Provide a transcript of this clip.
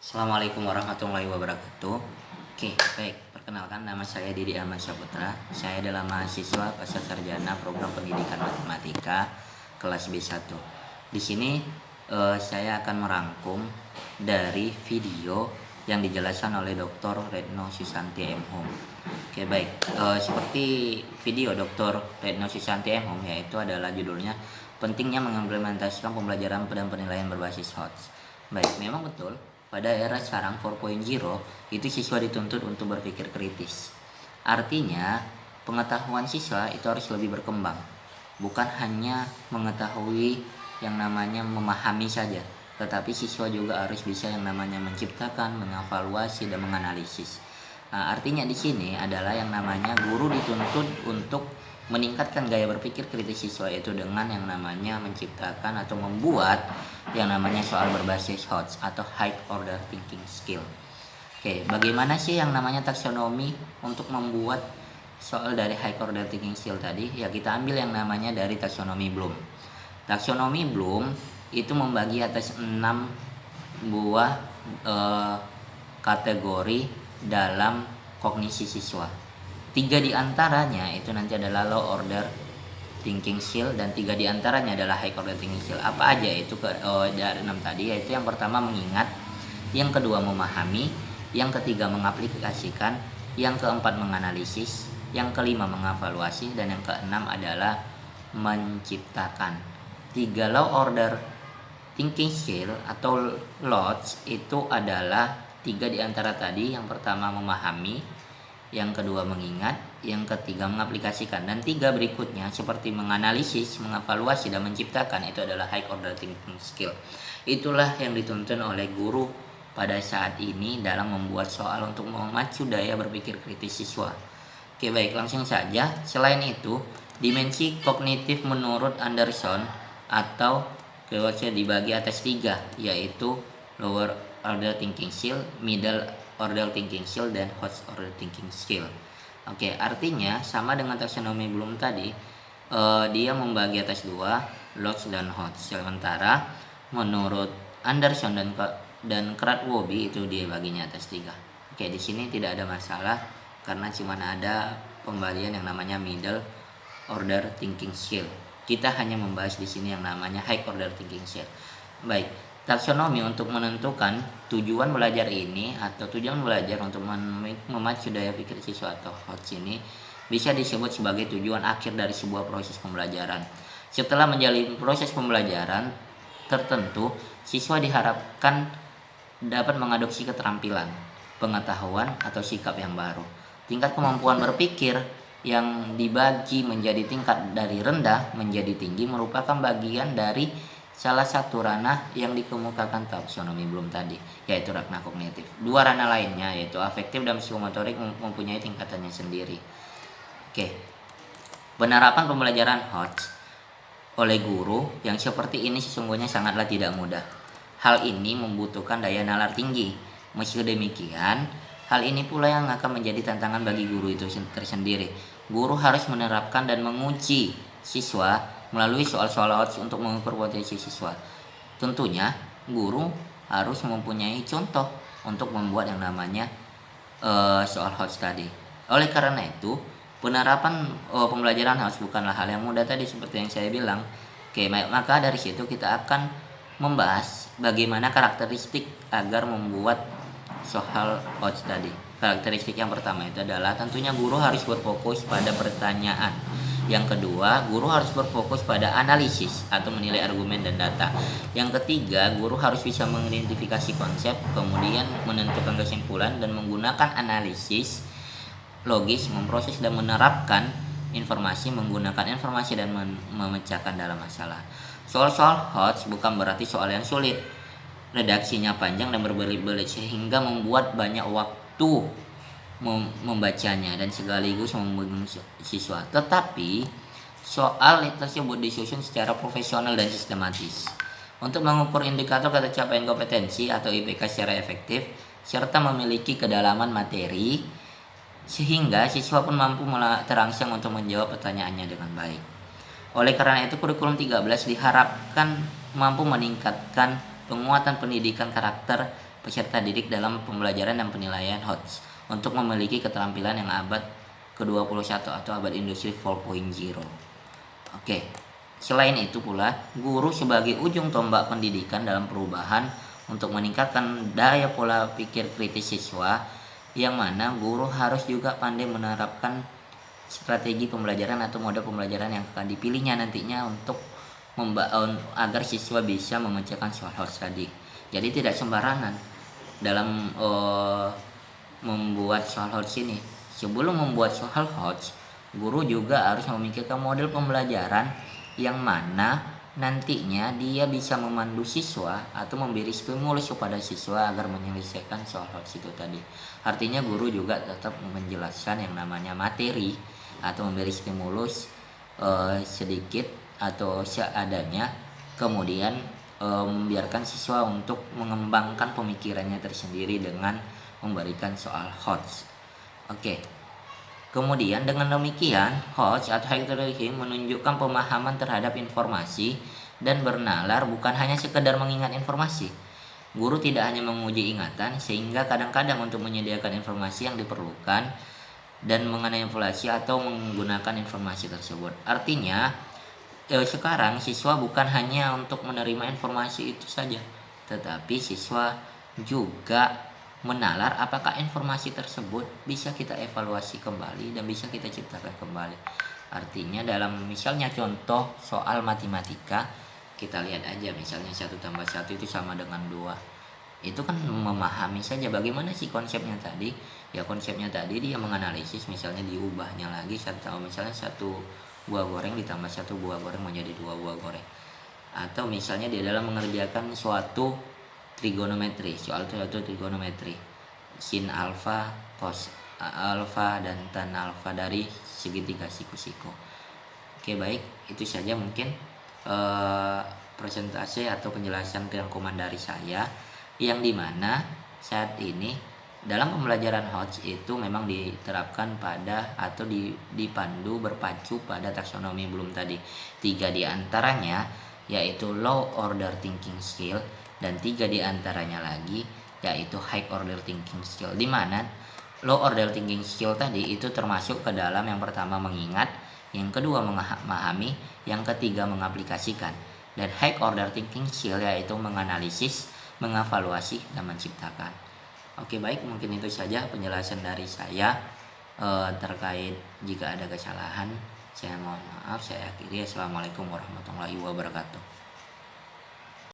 Assalamualaikum warahmatullahi wabarakatuh. Oke, baik. Perkenalkan, nama saya Didi Ahmad Saputra. Saya adalah mahasiswa pasca sarjana program pendidikan matematika kelas B1. Di sini saya akan merangkum dari video yang dijelaskan oleh Dr. Retno Susanti M. Hum. Oke, baik. Seperti video Dr. Retno Susanti M. Hum, yaitu adalah judulnya pentingnya mengimplementasikan pembelajaran dan penilaian berbasis HOTS. Baik, memang betul. Pada era sekarang 4.0 itu siswa dituntut untuk berpikir kritis. Artinya pengetahuan siswa itu harus lebih berkembang. Bukan hanya mengetahui yang namanya memahami saja, tetapi siswa juga harus bisa yang namanya menciptakan, mengevaluasi, dan menganalisis. Artinya di sini adalah yang namanya guru dituntut untuk meningkatkan gaya berpikir kritis siswa itu dengan yang namanya menciptakan atau membuat yang namanya soal berbasis HOTS atau High Order Thinking Skill. Oke, bagaimana sih yang namanya taksonomi untuk membuat soal dari High Order Thinking Skill tadi? Ya, kita ambil yang namanya dari taksonomi Bloom. Taksonomi Bloom itu membagi atas 6 buah kategori dalam kognisi siswa. 3 diantaranya itu nanti adalah low order thinking skill dan 3 diantaranya adalah high order thinking skill. Apa aja itu dari 6 tadi? Yaitu yang pertama mengingat, yang kedua memahami, yang ketiga mengaplikasikan, yang keempat menganalisis, yang kelima mengevaluasi, dan yang keenam adalah menciptakan. 3 low order thinking skill atau LOTS itu adalah 3 diantara tadi. Yang pertama memahami, yang kedua mengingat, yang ketiga mengaplikasikan, dan 3 berikutnya seperti menganalisis, mengevaluasi, dan menciptakan itu adalah high order thinking skill. Itulah yang dituntut oleh guru pada saat ini dalam membuat soal untuk memacu daya berpikir kritis siswa. Oke, baik, langsung saja. Selain itu, dimensi kognitif menurut Anderson atau keywordnya dibagi atas 3, yaitu lower order thinking skill, middle order thinking skill, dan high order thinking skill. Oke, artinya sama dengan taksonomi Bloom tadi, dia membagi atas 2, LOTS dan HOTS. Sementara menurut Anderson dan Kratwobi itu dia baginya atas 3. Oke, di sini tidak ada masalah karena cuma ada pembagian yang namanya middle order thinking skill. Kita hanya membahas di sini yang namanya high order thinking skill. Baik, taksonomi untuk menentukan tujuan belajar ini atau tujuan belajar untuk memacu daya pikir siswa atau HOTS ini bisa disebut sebagai tujuan akhir dari sebuah proses pembelajaran. Setelah menjalani proses pembelajaran tertentu, siswa diharapkan dapat mengadopsi keterampilan, pengetahuan, atau sikap yang baru. Tingkat kemampuan berpikir yang dibagi menjadi tingkat dari rendah menjadi tinggi merupakan bagian dari salah satu ranah yang dikemukakan taksonomi Bloom tadi, yaitu ranah kognitif. 2 ranah lainnya, yaitu afektif dan psikomotorik, mempunyai tingkatannya sendiri. Oke, penerapan pembelajaran HOTS oleh guru yang seperti ini sesungguhnya sangatlah tidak mudah. Hal ini membutuhkan daya nalar tinggi. Meski demikian, hal ini pula yang akan menjadi tantangan bagi guru itu tersendiri. Guru harus menerapkan dan menguji siswa melalui soal-soal HOTS untuk mengukur potensi siswa. Tentunya guru harus mempunyai contoh untuk membuat yang namanya soal HOTS tadi. Oleh karena itu, penerapan pembelajaran HOTS bukanlah hal yang mudah tadi seperti yang saya bilang. Oke, maka dari situ kita akan membahas bagaimana karakteristik agar membuat soal HOTS tadi. Karakteristik yang pertama itu adalah tentunya guru harus berfokus pada pertanyaan. Yang kedua, guru harus berfokus pada analisis atau menilai argumen dan data. Yang ketiga, guru harus bisa mengidentifikasi konsep, kemudian menentukan kesimpulan dan menggunakan analisis logis, memproses dan menerapkan informasi, menggunakan informasi dan memecahkan dalam masalah. Soal-soal HOTS bukan berarti soal yang sulit. Redaksinya panjang dan berbelit-belit sehingga membuat banyak waktu membacanya dan sekaligus membingungkan siswa. Tetapi soal tersebut disusun secara profesional dan sistematis untuk mengukur indikator capaian kompetensi atau IPK secara efektif serta memiliki kedalaman materi sehingga siswa pun mampu terangsang untuk menjawab pertanyaannya dengan baik. Oleh karena itu, kurikulum 13 diharapkan mampu meningkatkan penguatan pendidikan karakter peserta didik dalam pembelajaran dan penilaian HOTS untuk memiliki keterampilan yang abad ke-21 atau abad industri 4.0. Oke. Selain itu pula, guru sebagai ujung tombak pendidikan dalam perubahan untuk meningkatkan daya pola pikir kritis siswa, yang mana guru harus juga pandai menerapkan strategi pembelajaran atau mode pembelajaran yang akan dipilihnya nantinya untuk agar siswa bisa memecahkan soal HOTS tadi. Jadi tidak sembarangan dalam membuat soal HOTS ini. Sebelum membuat soal HOTS, guru juga harus memikirkan model pembelajaran yang mana nantinya dia bisa memandu siswa atau memberi stimulus kepada siswa agar menyelesaikan soal HOTS itu tadi. Artinya guru juga tetap menjelaskan yang namanya materi atau memberi stimulus sedikit atau seadanya, kemudian membiarkan siswa untuk mengembangkan pemikirannya tersendiri dengan memberikan soal HOTS. Oke. Kemudian dengan demikian, HOTS atau high thinking menunjukkan pemahaman terhadap informasi dan bernalar bukan hanya sekedar mengingat informasi. Guru tidak hanya menguji ingatan, sehingga kadang-kadang untuk menyediakan informasi yang diperlukan dan mengenai inflasi atau menggunakan informasi tersebut. Artinya, sekarang siswa bukan hanya untuk menerima informasi itu saja, tetapi siswa juga menalar apakah informasi tersebut bisa kita evaluasi kembali dan bisa kita ciptakan kembali. Artinya dalam misalnya contoh soal matematika, kita lihat aja misalnya 1 tambah 1 itu sama dengan 2. Itu kan memahami saja bagaimana sih konsepnya tadi. Ya konsepnya tadi dia menganalisis, misalnya diubahnya lagi misalnya 1 buah goreng ditambah 1 buah goreng menjadi 2 buah goreng. Atau misalnya di dalam mengerjakan suatu trigonometri, soal suatu trigonometri, sin alfa, cos alfa, dan tan alfa dari segitiga siku-siku. Oke, baik, itu saja mungkin presentasi atau penjelasan rangkuman dari saya, yang dimana saat ini dalam pembelajaran HOTS itu memang diterapkan pada atau dipandu berpacu pada taksonomi belum tadi. 3 diantaranya yaitu low order thinking skill, dan 3 diantaranya lagi yaitu high order thinking skill, di mana low order thinking skill tadi itu termasuk ke dalam yang pertama mengingat, yang kedua memahami, yang ketiga mengaplikasikan, dan high order thinking skill yaitu menganalisis, mengevaluasi, dan menciptakan. Oke, baik, mungkin itu saja penjelasan dari saya. Terkait jika ada kesalahan saya mohon maaf. Saya akhiri. Assalamualaikum warahmatullahi wabarakatuh.